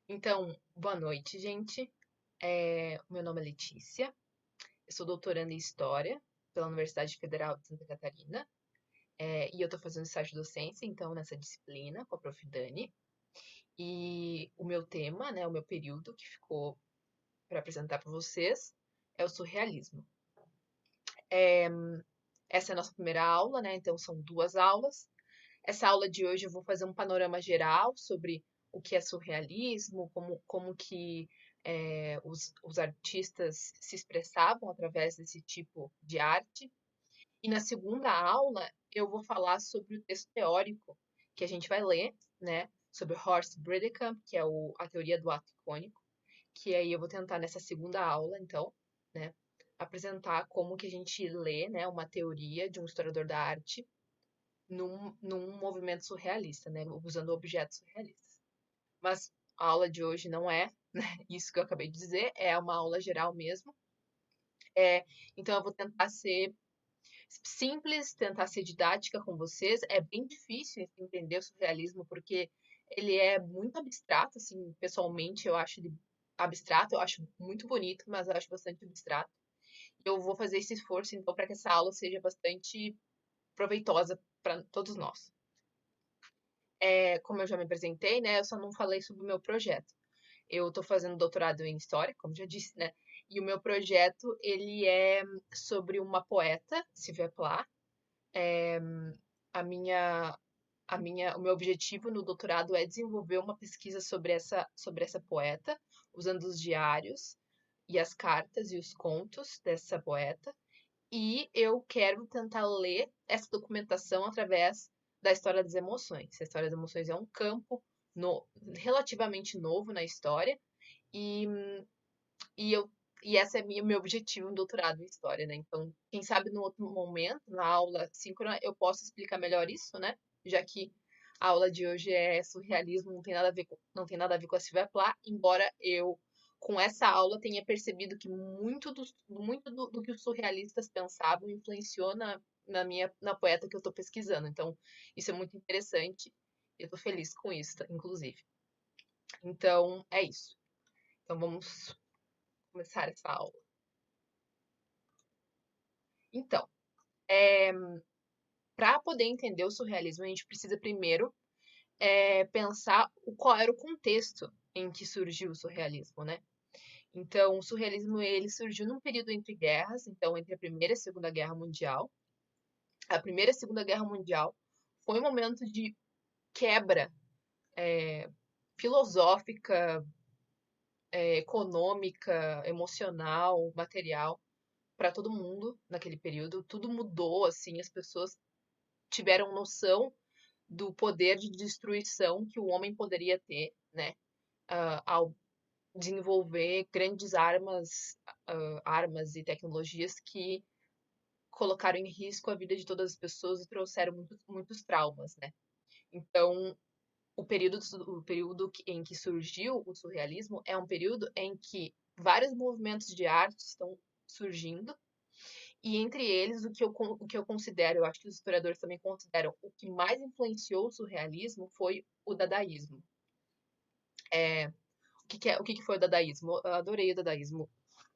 Então, boa noite, gente. O meu nome é Letícia, eu sou doutoranda em História pela Universidade Federal de Santa Catarina, e eu estou fazendo estágio de docência, então, nessa disciplina, com a Prof. Dani. E o meu tema, né, o meu período que ficou para apresentar para vocês é o surrealismo. Essa é a nossa primeira aula, né, então são duas aulas. Essa aula de hoje eu vou fazer um panorama geral sobre o que é surrealismo, como que os artistas se expressavam através desse tipo de arte. E na segunda aula eu vou falar sobre o texto teórico que a gente vai ler, né? Sobre Horst Bredekamp, que é a teoria do ato icônico, que aí eu vou tentar nessa segunda aula, então, né, apresentar como que a gente lê, né, uma teoria de um historiador da arte num movimento surrealista, né? Usando objetos surrealistas. Mas a aula de hoje não é, né, isso que eu acabei de dizer, é uma aula geral mesmo. É, então eu vou tentar ser simples, tentar ser didática com vocês. É bem difícil entender o surrealismo porque ele é muito abstrato, assim, pessoalmente eu acho ele abstrato, eu acho muito bonito, mas eu acho bastante abstrato. Eu vou fazer esse esforço então para que essa aula seja bastante proveitosa para todos nós. Como eu já me apresentei, né, eu só não falei sobre o meu projeto. Eu estou fazendo doutorado em História, como já disse, né? E o meu projeto, ele é sobre uma poeta, Sylvia Plath. A minha, o meu objetivo no doutorado é desenvolver uma pesquisa sobre essa poeta, usando os diários e as cartas e os contos dessa poeta. E eu quero tentar ler essa documentação através da história das emoções. A história das emoções é um campo relativamente novo na história, e, e, eu, e esse é o meu objetivo no doutorado em história, né? Então, quem sabe no outro momento, na aula síncrona, eu posso explicar melhor isso, né? Já que a aula de hoje é surrealismo, não tem nada a ver com a Sylvia Plath, embora eu com essa aula tenha percebido que muito do que os surrealistas pensavam influenciou na poeta que eu estou pesquisando. Então, isso é muito interessante. Eu estou feliz com isso, inclusive. Então, é isso. Então, vamos começar essa aula. Então, para poder entender o surrealismo, a gente precisa primeiro pensar qual era o contexto em que surgiu o surrealismo, né? Então, o surrealismo ele surgiu num período entre guerras, então entre a Primeira e a Segunda Guerra Mundial. A Primeira e a Segunda Guerra Mundial foi um momento de quebra filosófica, econômica, emocional, material para todo mundo naquele período. Tudo mudou, assim, as pessoas tiveram noção do poder de destruição que o homem poderia ter, né, ao desenvolver grandes armas e tecnologias que colocaram em risco a vida de todas as pessoas e trouxeram muitos traumas, né? Então, o período em que surgiu o surrealismo é um período em que vários movimentos de arte estão surgindo, e entre eles, o que eu considero, eu acho que os historiadores também consideram, o que mais influenciou o surrealismo foi o dadaísmo. O que foi o dadaísmo? Eu adorei o dadaísmo,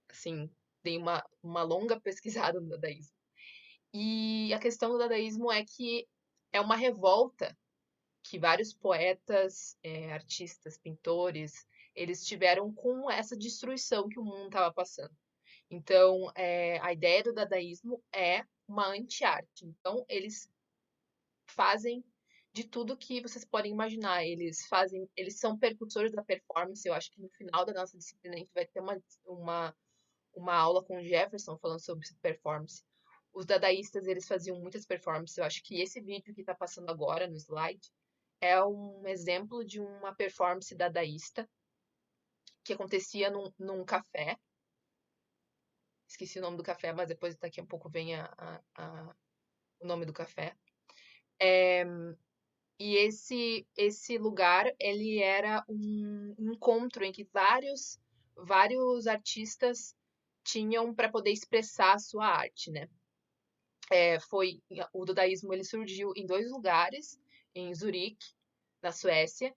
assim, dei uma longa pesquisada no dadaísmo. E a questão do dadaísmo é que é uma revolta que vários poetas, artistas, pintores, eles tiveram com essa destruição que o mundo estava passando. Então, a ideia do dadaísmo é uma anti-arte. Então, eles fazem de tudo que vocês podem imaginar. Eles são percursores da performance. Eu acho que no final da nossa disciplina a gente vai ter uma aula com o Jefferson falando sobre performance. Os dadaístas, eles faziam muitas performances. Eu acho que esse vídeo que está passando agora no slide é um exemplo de uma performance dadaísta que acontecia num café. Esqueci o nome do café, mas depois daqui a pouco vem o nome do café. E esse lugar, ele era um encontro em que vários artistas tinham para poder expressar a sua arte, né? O dadaísmo ele surgiu em dois lugares, em Zurique, na Suécia,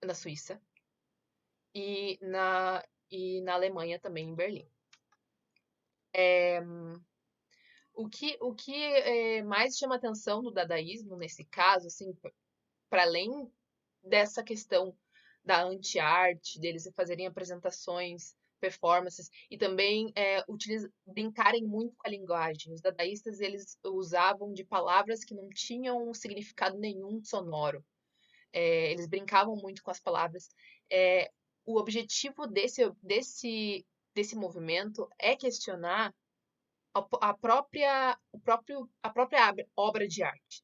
na Suíça, e na Alemanha também, em Berlim. É, o que mais chama atenção do dadaísmo nesse caso, assim, para além dessa questão da anti-arte, deles fazerem apresentações, performances, e também brincarem muito com a linguagem. Os dadaístas, eles usavam de palavras que não tinham significado nenhum sonoro. Eles brincavam muito com as palavras. É, o objetivo desse movimento é questionar a própria obra de arte.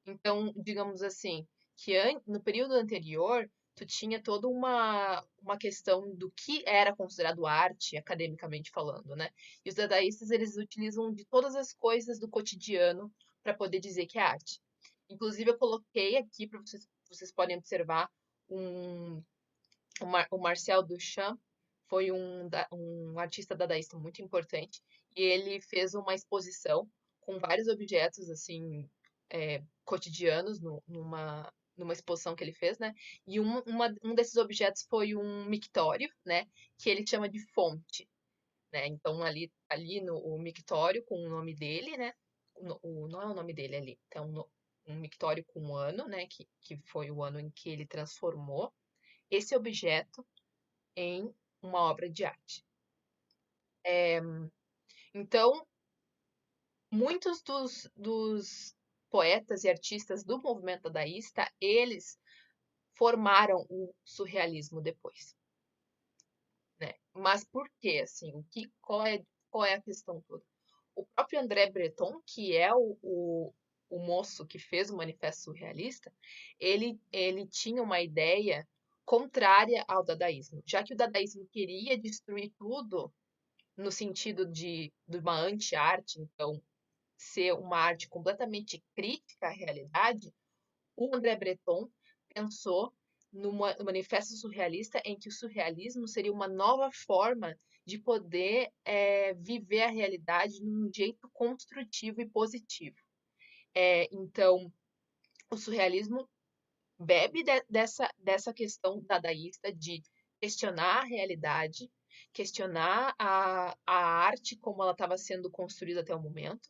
Então, digamos assim, que no período anterior, tu tinha toda uma questão do que era considerado arte, academicamente falando, né? E os dadaístas, eles utilizam de todas as coisas do cotidiano para poder dizer que é arte. Inclusive, eu coloquei aqui para vocês podem observar um, o Marcel Duchamp foi um artista dadaísta muito importante e ele fez uma exposição com vários objetos assim cotidianos numa exposição que ele fez, né? E um desses objetos foi um mictório, né? Que ele chama de fonte, né? Então ali no o mictório com o nome dele, né? Não é o nome dele ali, então um mictório com um ano, né? Que foi o ano em que ele transformou esse objeto em uma obra de arte. Então, muitos dos poetas e artistas do movimento dadaísta, eles formaram o surrealismo depois, né? Mas por quê, assim? Qual é a questão toda? O próprio André Breton, que é o moço que fez o Manifesto Surrealista, ele tinha uma ideia contrária ao dadaísmo, já que o dadaísmo queria destruir tudo no sentido de uma anti-arte, então ser uma arte completamente crítica à realidade, o André Breton pensou no Manifesto Surrealista em que o surrealismo seria uma nova forma de poder viver a realidade de um jeito construtivo e positivo. Então, o surrealismo bebe dessa questão dadaísta de questionar a realidade, questionar a arte como ela estava sendo construída até o momento,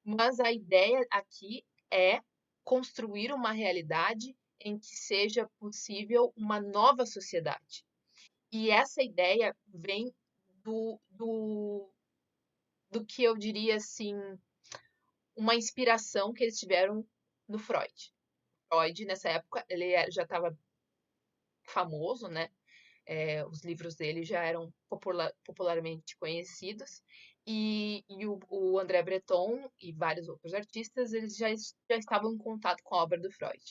mas a ideia aqui é construir uma realidade em que seja possível uma nova sociedade. E essa ideia vem do, do, do que eu diria assim, uma inspiração que eles tiveram no Freud. Freud, nessa época, ele já estava famoso, né? Os livros dele já eram popularmente conhecidos. E o André Breton e vários outros artistas, eles já estavam em contato com a obra do Freud.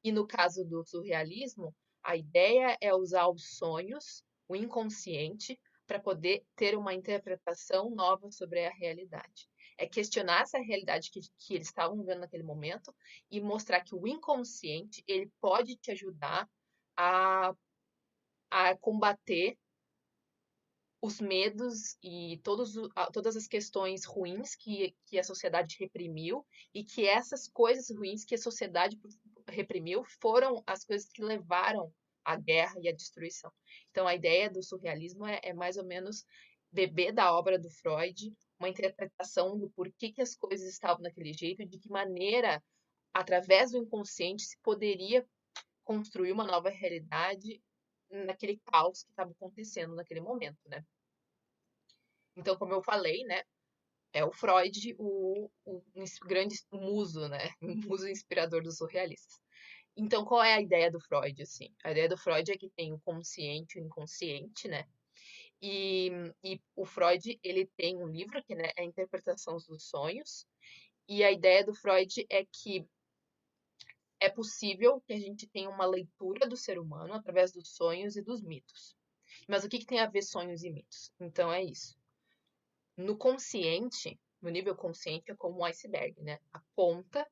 E no caso do surrealismo, a ideia é usar os sonhos, o inconsciente, para poder ter uma interpretação nova sobre a realidade. É questionar essa realidade que eles estavam vendo naquele momento e mostrar que o inconsciente ele pode te ajudar a, a combater os medos e todas as questões ruins que a sociedade reprimiu e que essas coisas ruins que a sociedade reprimiu foram as coisas que levaram à guerra e à destruição. Então, a ideia do surrealismo é mais ou menos beber da obra do Freud, uma interpretação do porquê que as coisas estavam daquele jeito e de que maneira, através do inconsciente, se poderia construir uma nova realidade naquele caos que estava acontecendo naquele momento, né? Então, como eu falei, né, é o Freud o grande muso, né, o muso inspirador dos surrealistas. Então, qual é a ideia do Freud, assim? A ideia do Freud é que tem o consciente e o inconsciente, né? E, e o Freud, ele tem um livro que né, é a Interpretação dos Sonhos, e a ideia do Freud é que é possível que a gente tenha uma leitura do ser humano através dos sonhos e dos mitos. Mas o que tem a ver sonhos e mitos? Então, é isso. No consciente, no nível consciente, é como um iceberg, né? A ponta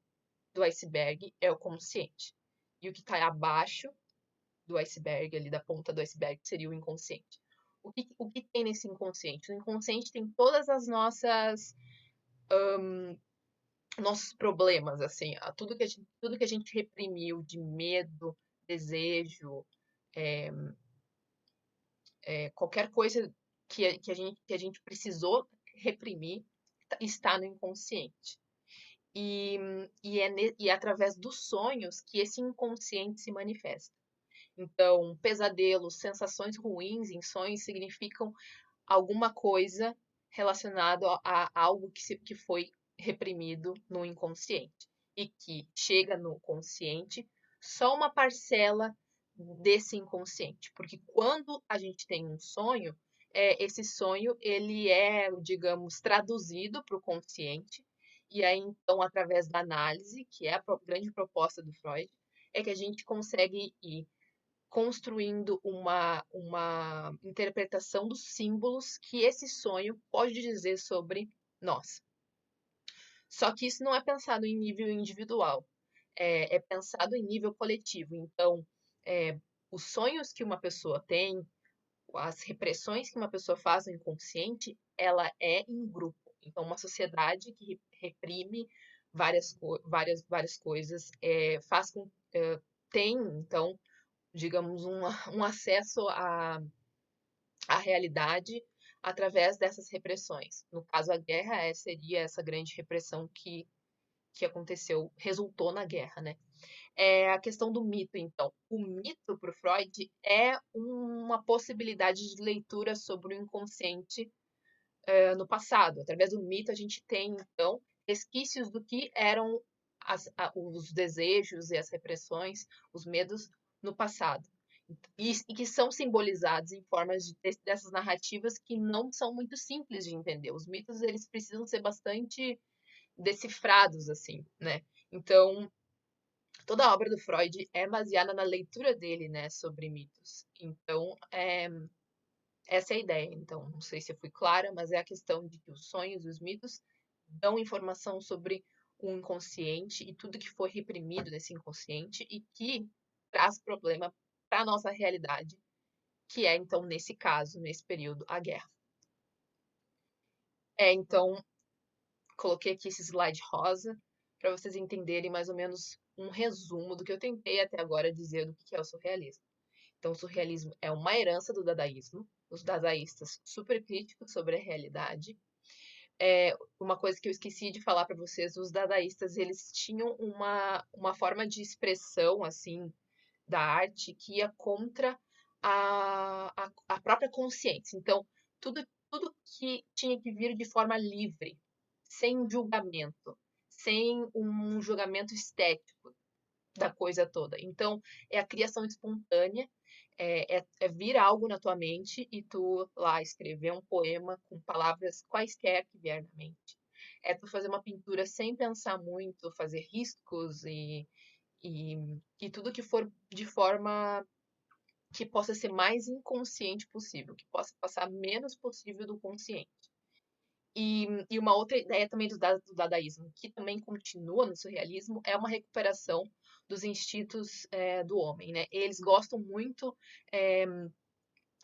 do iceberg é o consciente. E o que está abaixo do iceberg, ali da ponta do iceberg, seria o inconsciente. O que tem nesse inconsciente? O inconsciente tem todas as nossos problemas, assim, tudo que a gente reprimiu de medo, desejo, Qualquer coisa que a gente precisou reprimir está no inconsciente. E é através dos sonhos que esse inconsciente se manifesta. Então, pesadelos, sensações ruins em sonhos significam alguma coisa relacionada a algo que foi reprimido no inconsciente e que chega no consciente só uma parcela desse inconsciente, porque quando a gente tem um sonho, esse sonho ele é, digamos, traduzido para o consciente e aí então através da análise, que é a grande proposta do Freud, é que a gente consegue ir construindo uma interpretação dos símbolos que esse sonho pode dizer sobre nós. Só que isso não é pensado em nível individual, é pensado em nível coletivo. Então, é, os sonhos que uma pessoa tem, as repressões que uma pessoa faz no inconsciente, ela é em grupo. Então, uma sociedade que reprime várias coisas, faz com, tem, então, digamos, um acesso à realidade através dessas repressões. No caso, a guerra seria essa grande repressão que aconteceu, resultou na guerra, né? É a questão do mito, então. O mito, para o Freud, é uma possibilidade de leitura sobre o inconsciente no passado. Através do mito, a gente tem, então, resquícios do que eram os desejos e as repressões, os medos no passado. E que são simbolizados em formas dessas narrativas que não são muito simples de entender. Os mitos, eles precisam ser bastante decifrados, assim, né? Então, toda a obra do Freud é baseada na leitura dele, né, sobre mitos. Então, essa é a ideia. Então, não sei se eu fui clara, mas é a questão de que os sonhos e os mitos dão informação sobre o inconsciente e tudo que foi reprimido nesse inconsciente e que traz problema para a nossa realidade, que é, então, nesse caso, nesse período, a guerra. Então, coloquei aqui esse slide rosa para vocês entenderem mais ou menos um resumo do que eu tentei até agora dizer do que é o surrealismo. Então, o surrealismo é uma herança do dadaísmo, os dadaístas super críticos sobre a realidade. Uma coisa que eu esqueci de falar para vocês, os dadaístas, eles tinham uma forma de expressão, assim, da arte que ia contra a própria consciência. Então, tudo que tinha que vir de forma livre, sem julgamento, sem um julgamento estético da coisa toda. Então, é a criação espontânea, é vir algo na tua mente e tu lá escrever um poema com palavras quaisquer que vier na mente. É tu fazer uma pintura sem pensar muito, fazer riscos e tudo que for de forma que possa ser mais inconsciente possível, que possa passar menos possível do consciente. E uma outra ideia também do dadaísmo, que também continua no surrealismo, é uma recuperação dos instintos do homem, né? Eles gostam muito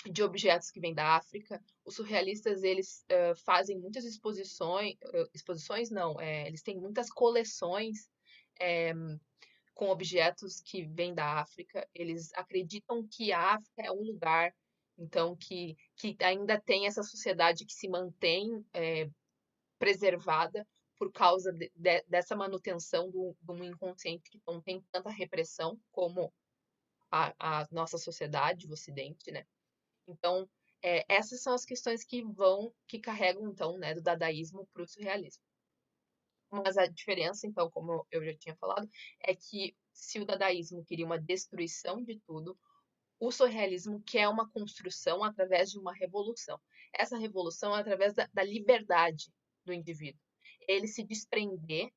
de objetos que vêm da África. Os surrealistas, eles fazem muitas exposições não, eles têm muitas coleções com objetos que vêm da África. Eles acreditam que a África é um lugar, então, que ainda tem essa sociedade que se mantém preservada por causa dessa manutenção do inconsciente que não tem tanta repressão como a nossa sociedade, o Ocidente, né? Então, essas são as questões que carregam, então, né, do dadaísmo para o surrealismo. Mas a diferença, então, como eu já tinha falado, é que se o dadaísmo queria uma destruição de tudo, o surrealismo quer uma construção através de uma revolução. Essa revolução é através da liberdade do indivíduo. Ele se desprender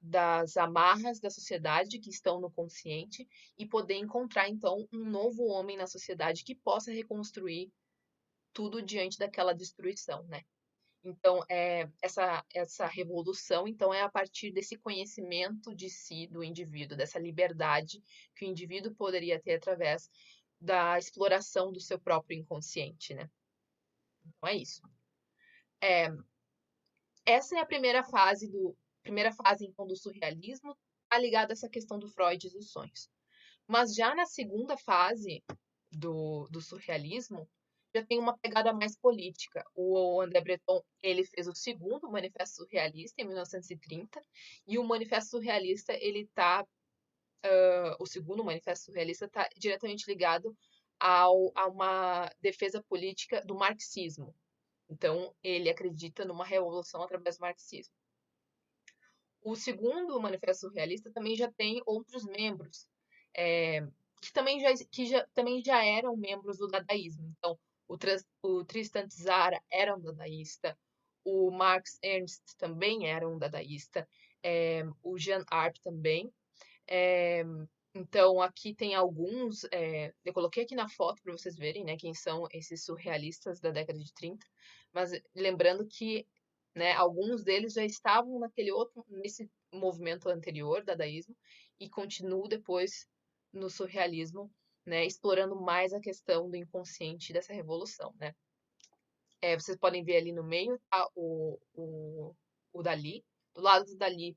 das amarras da sociedade que estão no consciente e poder encontrar, então, um novo homem na sociedade que possa reconstruir tudo diante daquela destruição, né? Então, essa revolução, então, é a partir desse conhecimento de si, do indivíduo, dessa liberdade que o indivíduo poderia ter através da exploração do seu próprio inconsciente, né? Então, é isso. Essa é a primeira fase, então, do surrealismo, tá ligada a essa questão do Freud e dos sonhos. Mas já na segunda fase, do surrealismo já tem uma pegada mais política. O André Breton, ele fez o segundo Manifesto Surrealista, em 1930, e o Manifesto Surrealista, o segundo Manifesto Surrealista está diretamente ligado a uma defesa política do marxismo. Então, ele acredita numa revolução através do marxismo. O segundo Manifesto Surrealista também já tem outros membros, é, também já eram membros do dadaísmo. Então, o Tristan Tzara era um dadaísta, o Max Ernst também era um dadaísta, o Jean Arp também. É, então, aqui tem alguns. Eu coloquei aqui na foto para vocês verem, né, quem são esses surrealistas da década de 30, mas lembrando que, né, alguns deles já estavam nesse movimento anterior, dadaísmo, e continuam depois no surrealismo, né, explorando mais a questão do inconsciente dessa revolução, né. Vocês podem ver ali no meio tá o Dali, do lado do Dali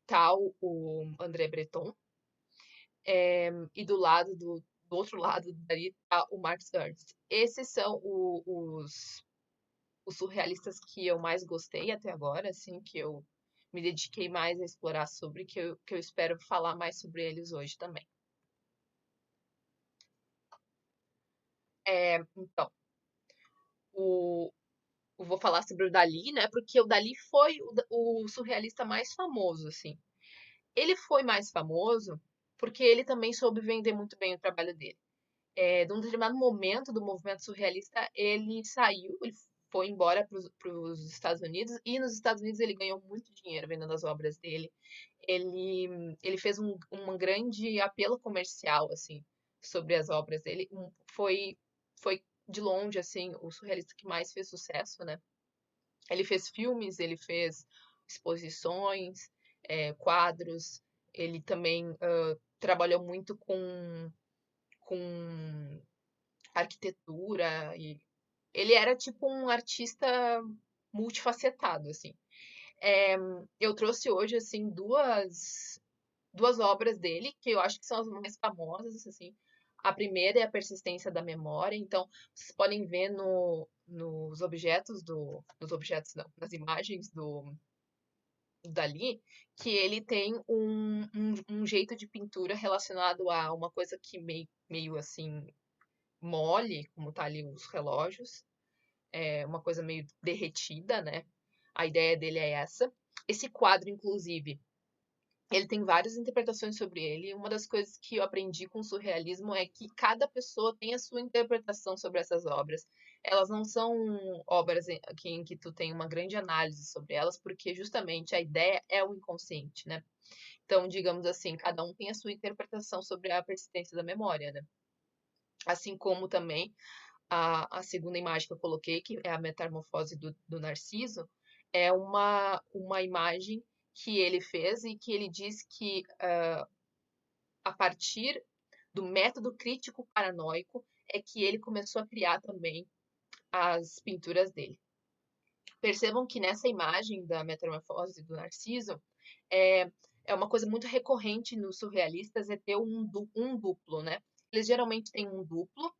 tá o André Breton, e do outro lado daí tá o Max Ernst. Esses são os surrealistas que eu mais gostei até agora, assim, que eu me dediquei mais a explorar sobre, que eu espero falar mais sobre eles hoje também. Então, o, eu vou falar sobre o Dali, né? Porque o Dali foi o surrealista mais famoso, assim. Ele foi mais famoso porque ele também soube vender muito bem o trabalho dele. De um determinado momento do movimento surrealista, ele saiu, ele foi embora para os Estados Unidos, e nos Estados Unidos ele ganhou muito dinheiro vendendo as obras dele. Ele fez um grande apelo comercial, assim, sobre as obras dele. Foi de longe, assim, o surrealista que mais fez sucesso, né? Ele fez filmes, ele fez exposições, quadros, ele também trabalhou muito com arquitetura e ele era tipo um artista multifacetado, assim. É, eu trouxe hoje, assim, duas obras dele, que eu acho que são as mais famosas, assim. A primeira é a persistência da memória, então vocês podem ver nos objetos nos objetos não, nas imagens do Dali, que ele tem um jeito de pintura relacionado a uma coisa que meio assim mole, como tá ali os relógios, uma coisa meio derretida, né? A ideia dele é essa. Esse quadro, inclusive, ele tem várias interpretações sobre ele. Uma das coisas que eu aprendi com o surrealismo é que cada pessoa tem a sua interpretação sobre essas obras. Elas não são obras em que tu tem uma grande análise sobre elas, porque justamente a ideia é o inconsciente, né? Então, digamos assim, cada um tem a sua interpretação sobre a persistência da memória, né? Assim como também a segunda imagem que eu coloquei, que é a metamorfose do Narciso, é uma imagem que ele fez e que ele diz que a partir do método crítico paranoico é que ele começou a criar também as pinturas dele. Percebam que nessa imagem da metamorfose do Narciso é, é uma coisa muito recorrente nos surrealistas é ter um duplo, né? Eles geralmente têm um duplo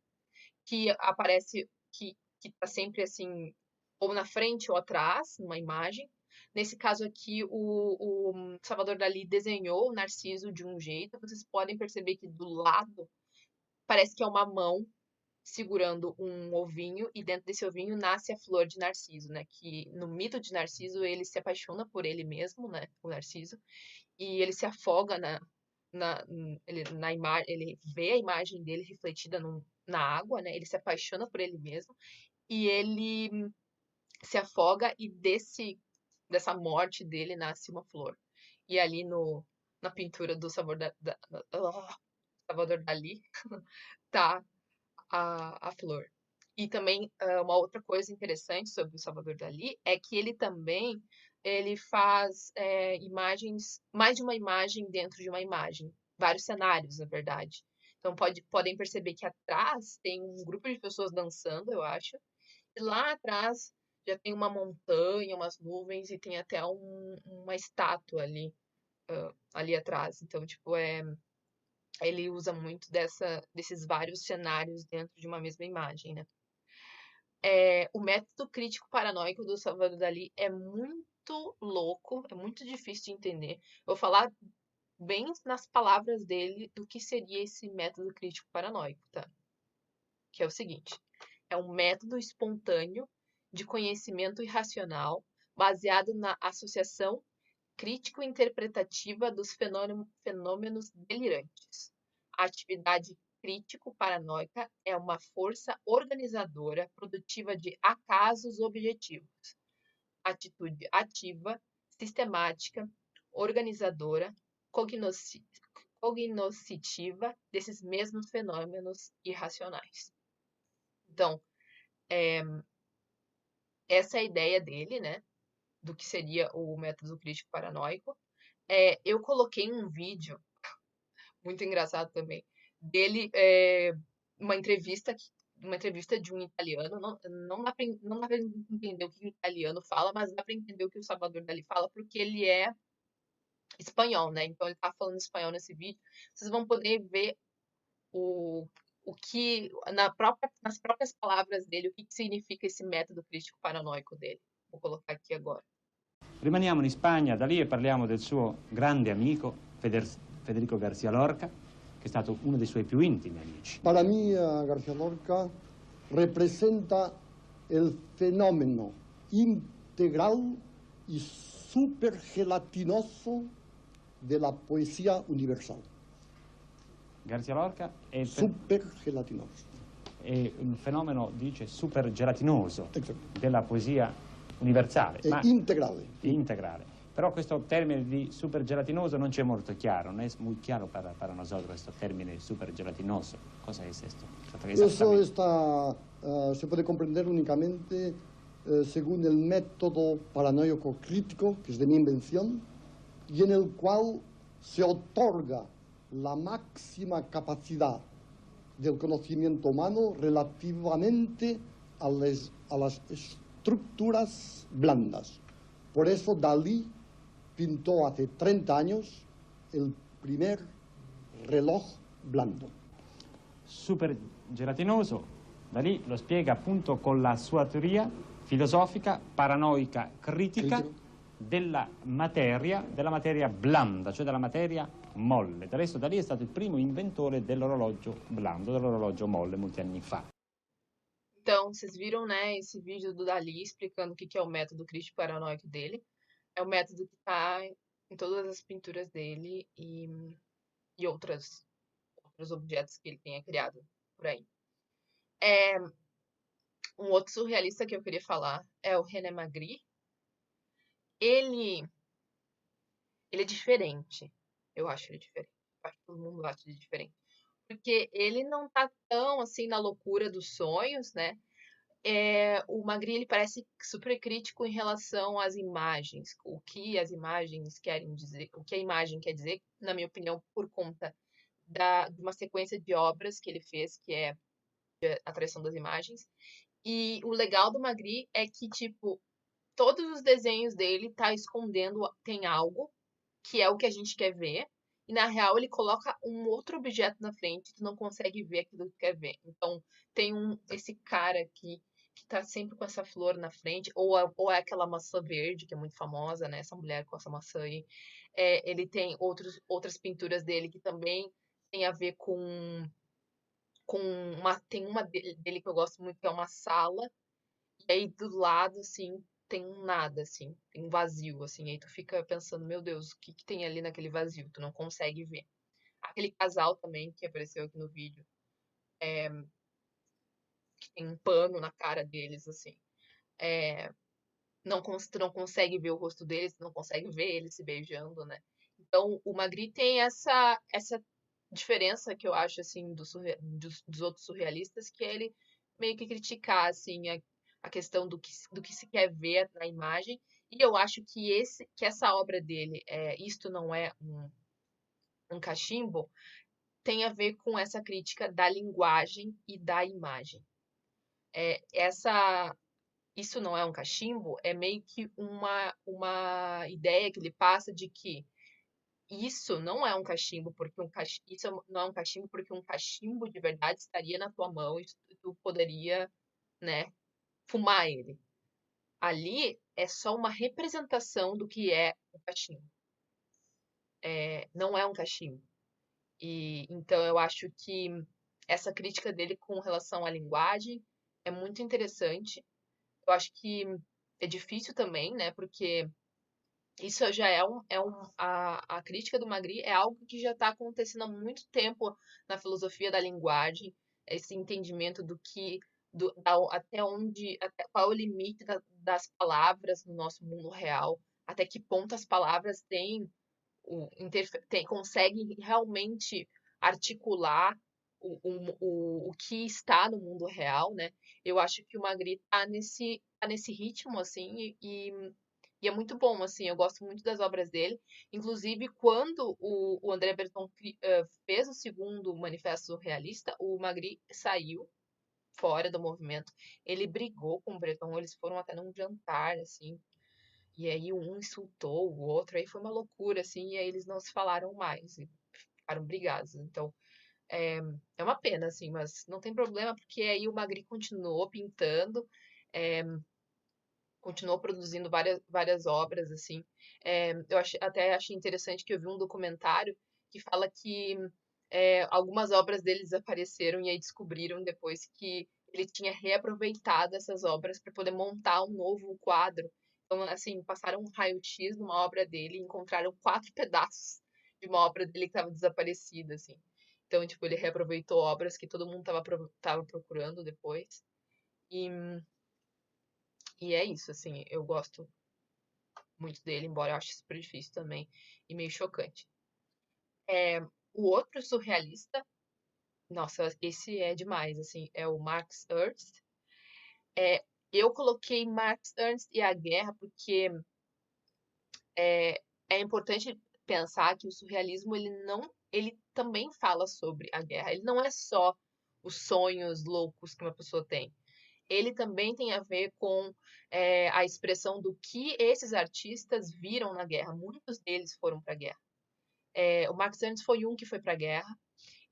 que aparece, que tá sempre assim, ou na frente ou atrás, numa imagem. Nesse caso aqui, o Salvador Dalí desenhou o Narciso de um jeito. Vocês podem perceber que do lado parece que é uma mão segurando um ovinho e dentro desse ovinho nasce a flor de Narciso, né? Que no mito de Narciso ele se apaixona por ele mesmo, né? O Narciso e ele se afoga na imagem, ele vê a imagem dele refletida na água, né? Ele se apaixona por ele mesmo e ele se afoga e dessa morte dele nasce uma flor. E ali na pintura do Salvador Dalí tá a flor. E também uma outra coisa interessante sobre o Salvador Dalí é que ele faz imagens, mais de uma imagem dentro de uma imagem, vários cenários, na verdade. Então podem perceber que atrás tem um grupo de pessoas dançando, eu acho, e lá atrás já tem uma montanha, umas nuvens e tem até uma estátua ali, ali atrás. Então, tipo, Ele usa muito desses vários cenários dentro de uma mesma imagem, né? O método crítico paranoico do Salvador Dalí é muito louco, é muito difícil de entender. Eu vou falar bem nas palavras dele do que seria esse método crítico paranoico, tá? Que é o seguinte: é um método espontâneo de conhecimento irracional baseado na associação crítico-interpretativa dos fenômenos delirantes. A atividade crítico-paranoica é uma força organizadora produtiva de acasos objetivos. Atitude ativa, sistemática, organizadora, cognoscitiva desses mesmos fenômenos irracionais. Então, essa é a ideia dele, né? Do que seria o método crítico paranoico. Eu coloquei um vídeo, muito engraçado também, dele, uma entrevista de um italiano. Não dá pra entender o que o italiano fala, mas dá pra entender o que o Salvador Dalí fala, porque ele é espanhol, né? Então ele tá falando espanhol nesse vídeo. Vocês vão poder ver o que, nas próprias palavras dele, o que significa esse método crítico paranoico dele. Vou colocar aqui agora. Rimaniamo in Spagna da lì e parliamo del suo grande amico Federico García Lorca, che è stato uno dei suoi più intimi amici. Para mí, García Lorca representa el fenómeno integral y super gelatinoso de la poesía universal. García Lorca è Super gelatinoso. è un fenomeno, dice, super gelatinoso Exacto. della poesia universale, E ma integrale. integrale. Però questo termine di super gelatinoso non c'è molto chiaro, non è muy chiaro para nosotros questo termine super gelatinoso. Cosa es esto? Eso se puede comprender únicamente según el método paranoico crítico, que es de mi invención, y en el cual se otorga la máxima capacidad del conocimiento humano relativamente a las estructuras blandas. Por eso Dalí pintó hace 30 años el primer reloj blando. Super gelatinoso, da lì lo spiega appunto con la sua teoria filosofica, paranoica, critica della materia blanda, cioè della materia molle. Del resto Dalì è stato il primo inventore dell'orologio blando, dell'orologio molle, molti anni fa. Então, vocês viram, né, esse vídeo do Dalí explicando o que é o método crítico paranoico dele. É o método que está em todas as pinturas dele e outros objetos que ele tenha criado por aí. Um outro surrealista que eu queria falar é o René Magritte. Ele é diferente. Eu acho ele diferente. Eu acho que todo mundo acha ele diferente. Porque ele não tá tão assim na loucura dos sonhos, né? O Magritte, ele parece super crítico em relação às imagens, o que as imagens querem dizer, o que a imagem quer dizer, na minha opinião, por conta de uma sequência de obras que ele fez, que é a Atração das Imagens. E o legal do Magritte é que, tipo, todos os desenhos dele tá escondendo, tem algo, que é o que a gente quer ver, e na real ele coloca um outro objeto na frente, tu não consegue ver aquilo que tu quer ver. Então, tem esse cara aqui que tá sempre com essa flor na frente, ou é aquela maçã verde, que é muito famosa, né? Essa mulher com essa maçã aí. Ele tem outras pinturas dele que também tem a ver tem uma dele que eu gosto muito, que é uma sala, e aí do lado, assim, tem um nada, assim, tem um vazio, assim, aí tu fica pensando, meu Deus, o que que tem ali naquele vazio? Tu não consegue ver. Aquele casal também que apareceu aqui no vídeo, que tem um pano na cara deles, assim. Tu não consegue ver o rosto deles, tu não consegue ver eles se beijando, né? Então, o Magritte tem essa diferença que eu acho, assim, dos outros surrealistas, que é ele meio que criticar, assim, a questão do que se quer ver na imagem. E eu acho que essa obra dele, Isto Não É um Cachimbo, tem a ver com essa crítica da linguagem e da imagem. Isso Não É um Cachimbo é meio que uma ideia que ele passa de que isso não é um cachimbo, porque não é um cachimbo porque um cachimbo de verdade estaria na tua mão e tu poderia, né, fumar ele. Ali é só uma representação do que é um cachimbo. Não é um cachimbo. E então eu acho que essa crítica dele com relação à linguagem é muito interessante. Eu acho que é difícil também, né? Porque isso já a crítica do Magritte é algo que já está acontecendo há muito tempo na filosofia da linguagem, esse entendimento do que até onde, qual é o limite das palavras no nosso mundo real, até que ponto as palavras conseguem realmente articular o que está no mundo real, né? Eu acho que o Magritte tá nesse ritmo, assim, e é muito bom, assim, eu gosto muito das obras dele. Inclusive, quando o André Breton fez o segundo Manifesto Realista, o Magritte saiu fora do movimento. Ele brigou com o Breton, eles foram até num jantar, assim, e aí um insultou o outro, aí foi uma loucura, assim, e aí eles não se falaram mais, e ficaram brigados. Então, é, é uma pena, assim, mas não tem problema, porque aí o Magritte continuou pintando, é, continuou produzindo várias obras, assim. Até achei interessante que eu vi um documentário que fala que algumas obras dele desapareceram e aí descobriram depois que ele tinha reaproveitado essas obras para poder montar um novo quadro. Então, assim, passaram um raio-x numa obra dele e encontraram 4 pedaços de uma obra dele que estava desaparecida, assim. Então, tipo, ele reaproveitou obras que todo mundo tava procurando depois. E, e é isso, assim, eu gosto muito dele, embora eu ache super difícil também e meio chocante. O outro surrealista, nossa, esse é demais, assim, é o Max Ernst. É, eu coloquei Max Ernst e a guerra porque é importante pensar que o surrealismo ele também fala sobre a guerra. Ele não é só os sonhos loucos que uma pessoa tem. Ele também tem a ver com a expressão do que esses artistas viram na guerra. Muitos deles foram para a guerra. O Max Ernst foi um que foi para a guerra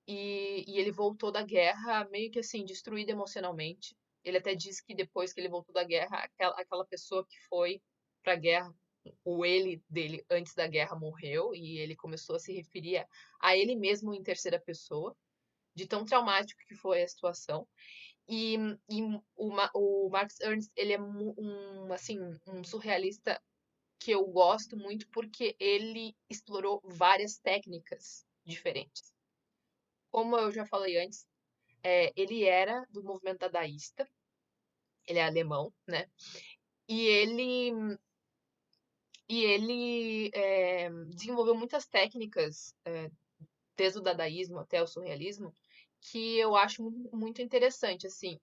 e ele voltou da guerra meio que assim, destruído emocionalmente. Ele até disse que depois que ele voltou da guerra, aquela pessoa que foi para a guerra, o ele dele antes da guerra morreu e ele começou a se referir a ele mesmo em terceira pessoa, de tão traumático que foi a situação. E, e o Max Ernst, ele é assim, um surrealista que eu gosto muito porque ele explorou várias técnicas diferentes. Como eu já falei antes, ele era do movimento dadaísta, ele é alemão, né? E ele desenvolveu muitas técnicas, desde o dadaísmo até o surrealismo, que eu acho muito interessante, assim.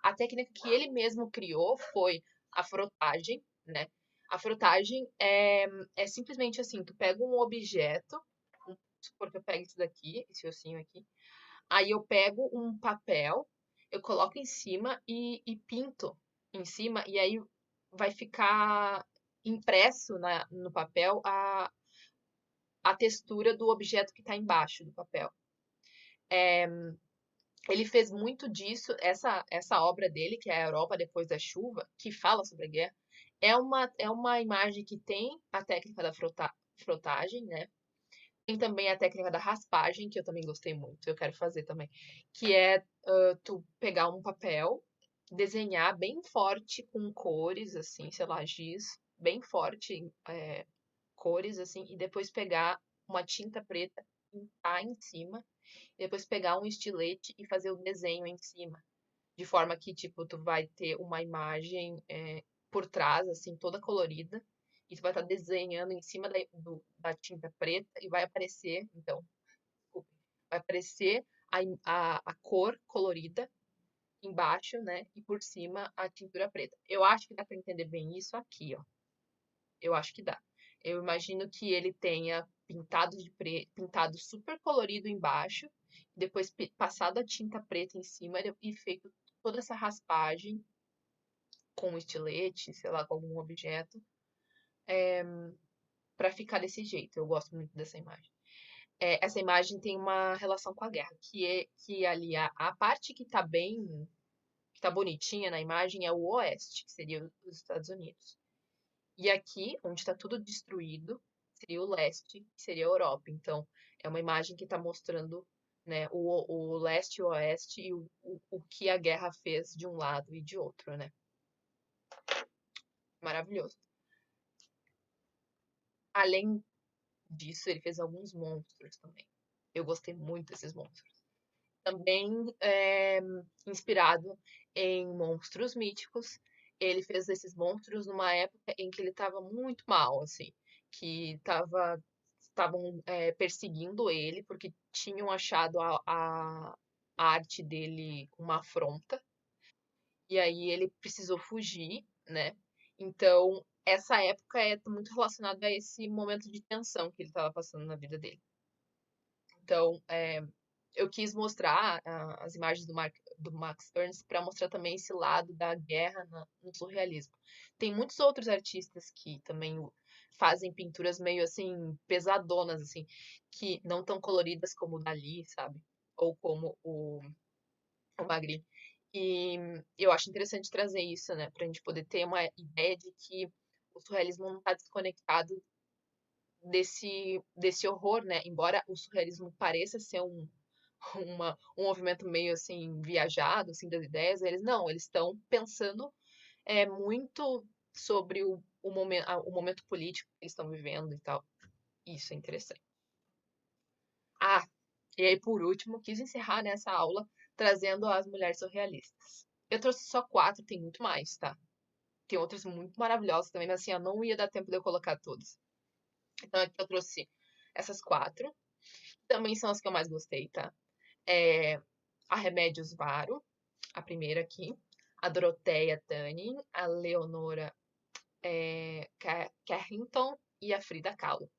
A técnica que ele mesmo criou foi a frotagem, né? A frotagem é simplesmente assim, tu pega um objeto, vamos supor que eu pego isso daqui, esse ossinho aqui, aí eu pego um papel, eu coloco em cima e pinto em cima, e aí vai ficar impresso no papel a textura do objeto que está embaixo do papel. Ele fez muito disso, essa obra dele, que é a Europa Depois da Chuva, que fala sobre a guerra, é uma imagem que tem a técnica da frotagem, né? Tem também a técnica da raspagem, que eu também gostei muito, eu quero fazer também, que é tu pegar um papel, desenhar bem forte com cores, assim, sei lá, giz, bem forte, cores, assim, e depois pegar uma tinta preta, pintar em cima, e depois pegar um estilete e fazer o desenho em cima. De forma que, tipo, tu vai ter uma imagem por trás, assim, toda colorida, e tu vai estar desenhando em cima da tinta preta e vai aparecer, então, desculpa, vai aparecer a cor colorida embaixo, né? E por cima a tintura preta. Eu acho que dá para entender bem isso aqui, ó. Eu acho que dá. Eu imagino que ele tenha pintado super colorido embaixo, depois passado a tinta preta em cima e feito toda essa raspagem com um estilete, sei lá, com algum objeto, para ficar desse jeito. Eu gosto muito dessa imagem. Essa imagem tem uma relação com a guerra, que ali a parte que tá bem, que tá bonitinha na imagem é o oeste, que seria os Estados Unidos. E aqui, onde está tudo destruído, seria o leste, que seria a Europa. Então, é uma imagem que está mostrando, né, o leste e o oeste e o que a guerra fez de um lado e de outro, né? Maravilhoso. Além disso, ele fez alguns monstros também. Eu gostei muito desses monstros. Também inspirado em monstros míticos. Ele fez esses monstros numa época em que ele estava muito mal, assim, que estavam perseguindo ele porque tinham achado a arte dele uma afronta. E aí ele precisou fugir, né? Então, essa época é muito relacionada a esse momento de tensão que ele estava passando na vida dele. Então, eu quis mostrar as imagens do Max Ernst para mostrar também esse lado da guerra no surrealismo. Tem muitos outros artistas que também fazem pinturas meio assim pesadonas, assim, que não tão coloridas como o Dalí, sabe? Ou como o Magritte. E eu acho interessante trazer isso, né, para a gente poder ter uma ideia de que o surrealismo não está desconectado desse horror, né? Embora o surrealismo pareça ser um movimento meio assim viajado assim das ideias, eles estão pensando muito sobre o momento político que eles estão vivendo e tal. Isso é interessante. Ah, e aí por último, quis encerrar nessa aula trazendo as mulheres surrealistas. Eu trouxe só 4, tem muito mais, tá? Tem outras muito maravilhosas também, mas assim, eu não ia dar tempo de eu colocar todas. Então aqui eu trouxe essas 4. Também são as que eu mais gostei, tá? A Remédios Varo, a primeira aqui, a Doroteia Tanin, a Leonora Carrington e a Frida Kahlo.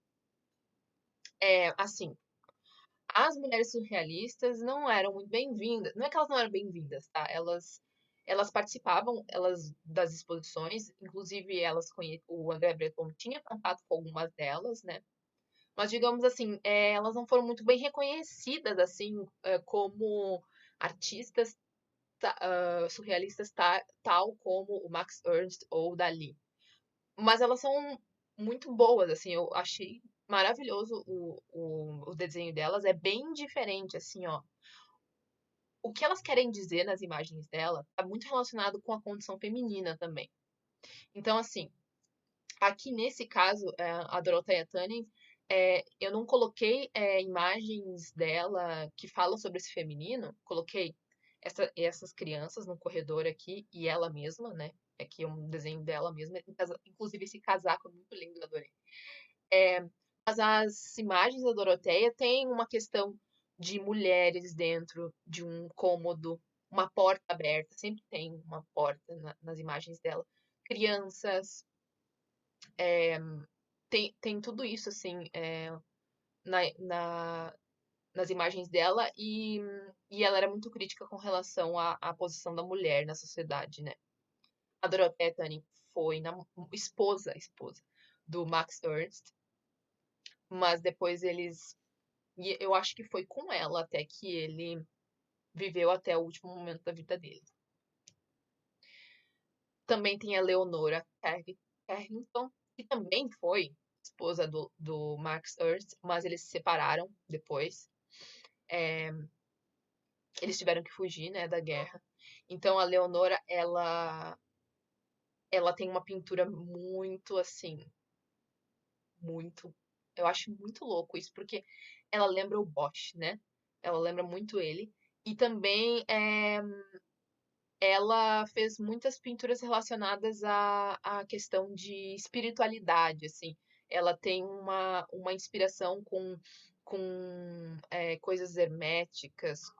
Assim, as mulheres surrealistas não eram muito bem-vindas. Não é que elas não eram bem-vindas, tá? Elas participavam das exposições, inclusive o André Breton tinha contato com algumas delas, né? Mas digamos assim, elas não foram muito bem reconhecidas assim como artistas surrealistas tal como o Max Ernst ou o Dalí. Mas elas são muito boas, assim, eu achei maravilhoso o desenho delas, é bem diferente, assim, ó. O que elas querem dizer nas imagens dela tá muito relacionado com a condição feminina também. Então, assim, aqui nesse caso, a Dorothea Tannen, eu não coloquei imagens dela que falam sobre esse feminino, coloquei essas crianças no corredor aqui e ela mesma, né? Aqui é um desenho dela mesma, inclusive esse casaco é muito lindo, eu adorei. Mas as imagens da Doroteia têm uma questão de mulheres dentro de um cômodo, uma porta aberta, sempre tem uma porta nas imagens dela. Crianças, tem tudo isso, assim, nas imagens dela e ela era muito crítica com relação à posição da mulher na sociedade, né? A Dorothea Tannen foi esposa do Max Ernst, mas depois e eu acho que foi com ela até que ele viveu até o último momento da vida dele. Também tem a Leonora Carrington, que também foi esposa do Max Ernst, mas eles se separaram depois. Eles tiveram que fugir, né, da guerra. Então a Leonora, ela tem uma pintura muito assim, muito, eu acho muito louco isso, porque ela lembra o Bosch, né? Ela lembra muito ele. E também ela fez muitas pinturas relacionadas à questão de espiritualidade, assim. Ela tem uma inspiração com coisas herméticas,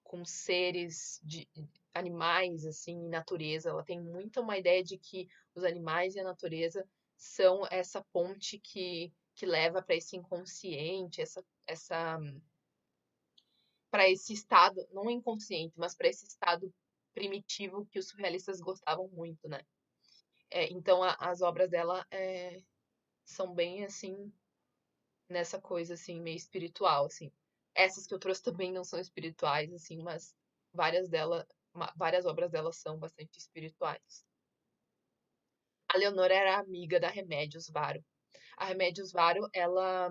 com seres de animais, assim, natureza. Ela tem muito uma ideia de que os animais e a natureza são essa ponte que leva para esse inconsciente, para esse estado, não inconsciente, mas para esse estado primitivo que os surrealistas gostavam muito, né? Então as obras dela são bem, assim, nessa coisa, assim, meio espiritual, assim. Essas que eu trouxe também não são espirituais, assim, mas várias obras dela são bastante espirituais. A Leonora era amiga da Remédios Varo. A Remédios Varo, ela,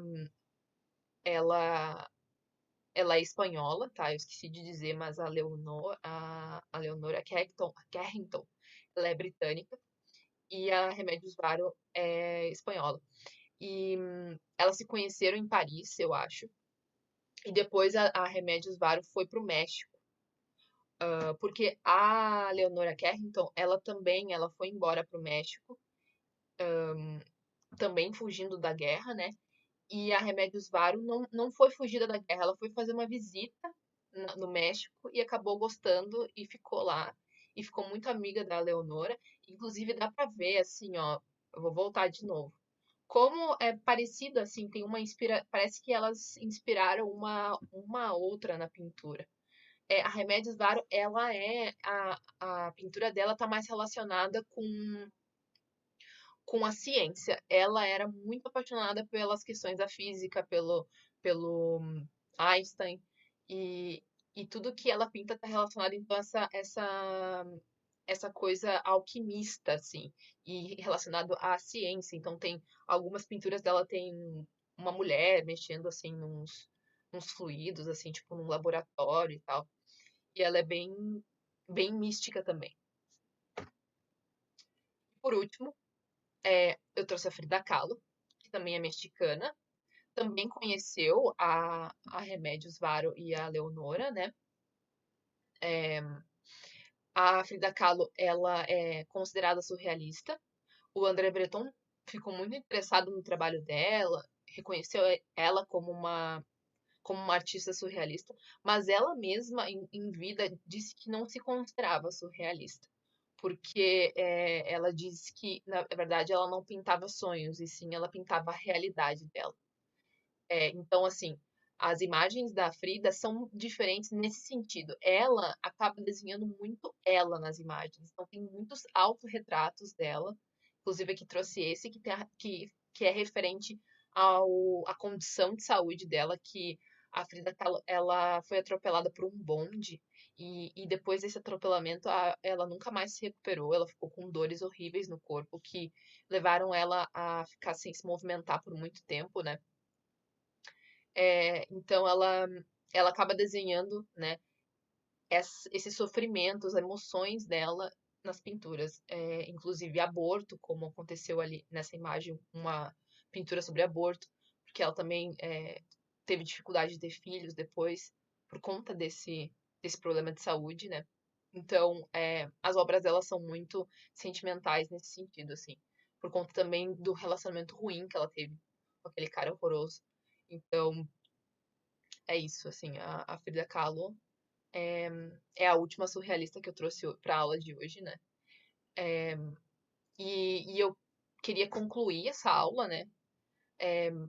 ela é espanhola, tá? Eu esqueci de dizer, mas a Leonora Carrington, ela é britânica e a Remédios Varo é espanhola. E elas se conheceram em Paris, eu acho. E depois a Remédios Varo foi pro México. Porque a Leonora Carrington, ela foi embora pro México, também fugindo da guerra, né? E a Remédios Varo não foi fugida da guerra, ela foi fazer uma visita no México e acabou gostando e ficou lá. E ficou muito amiga da Leonora. Inclusive, dá pra ver, assim, ó. Eu vou voltar de novo. Como é parecido, assim, parece que elas inspiraram uma outra na pintura. A Remédios Varo, a pintura dela tá mais relacionada com a ciência. Ela era muito apaixonada pelas questões da física, pelo Einstein, e, e tudo que ela pinta está relacionado, então, essa coisa alquimista, assim, e relacionado à ciência. Então, tem algumas pinturas dela, tem uma mulher mexendo, assim, nos fluidos, assim, tipo, num laboratório e tal. E ela é bem mística também. Por último, eu trouxe a Frida Kahlo, que também é mexicana. Também conheceu a Remédios Varo e a Leonora, né? A Frida Kahlo, ela é considerada surrealista. O André Breton ficou muito interessado no trabalho dela, reconheceu ela como uma artista surrealista, mas ela mesma, em vida, disse que não se considerava surrealista. Porque ela disse que, na verdade, ela não pintava sonhos, e sim ela pintava a realidade dela. Então, assim, as imagens da Frida são diferentes nesse sentido. Ela acaba desenhando muito ela nas imagens. Então, tem muitos autorretratos dela. Inclusive, aqui trouxe esse que é referente à condição de saúde dela, que a Frida Kahlo, ela foi atropelada por um bonde. E depois desse atropelamento, ela nunca mais se recuperou. Ela ficou com dores horríveis no corpo que levaram ela a ficar sem se movimentar por muito tempo, né? Então ela acaba desenhando, né, esses sofrimentos, as emoções dela nas pinturas. Inclusive aborto, como aconteceu ali nessa imagem, uma pintura sobre aborto, porque ela também teve dificuldade de ter filhos depois, por conta desse problema de saúde, né? Então, as obras dela são muito sentimentais nesse sentido, assim, por conta também do relacionamento ruim que ela teve com aquele cara horroroso. Então, é isso, assim, a Frida Kahlo é, é a última surrealista que eu trouxe para a aula de hoje, né? E eu queria concluir essa aula, né?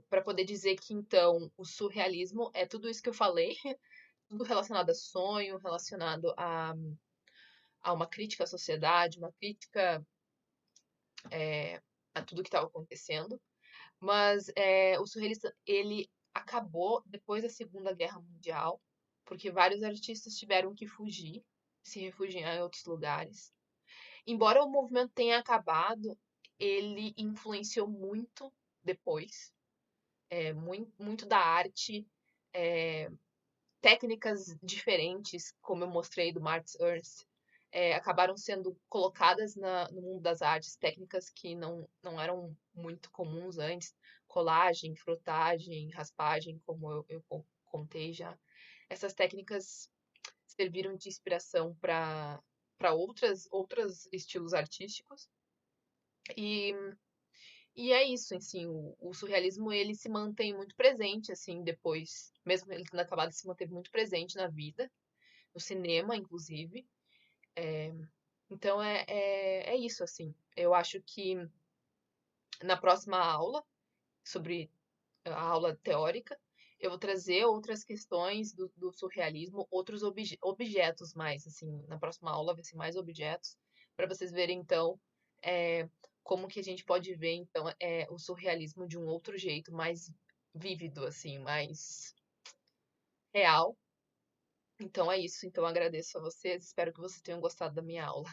Para poder dizer que, então, o surrealismo é tudo isso que eu falei, tudo relacionado a sonho, relacionado a uma crítica à sociedade, uma crítica a tudo que estava acontecendo. Mas o surrealista, ele acabou depois da Segunda Guerra Mundial, porque vários artistas tiveram que fugir, se refugiar em outros lugares. Embora o movimento tenha acabado, ele influenciou muito depois, muito da arte, técnicas diferentes, como eu mostrei do Marx Ernst, acabaram sendo colocadas no mundo das artes, técnicas que não eram muito comuns antes, colagem, frotagem, raspagem, como eu contei já. Essas técnicas serviram de inspiração para outros estilos artísticos. E é isso, assim, o surrealismo ele se mantém muito presente, assim, depois, mesmo ele tendo acabado, se manteve muito presente na vida, no cinema, inclusive. Então é isso, assim. Eu acho que na próxima aula, sobre a aula teórica, eu vou trazer outras questões do surrealismo, outros objetos mais, assim, na próxima aula vai ser mais objetos, para vocês verem, então, como que a gente pode ver, então, o surrealismo de um outro jeito, mais vívido, assim, mais real. Então é isso. Então agradeço a vocês. Espero que vocês tenham gostado da minha aula.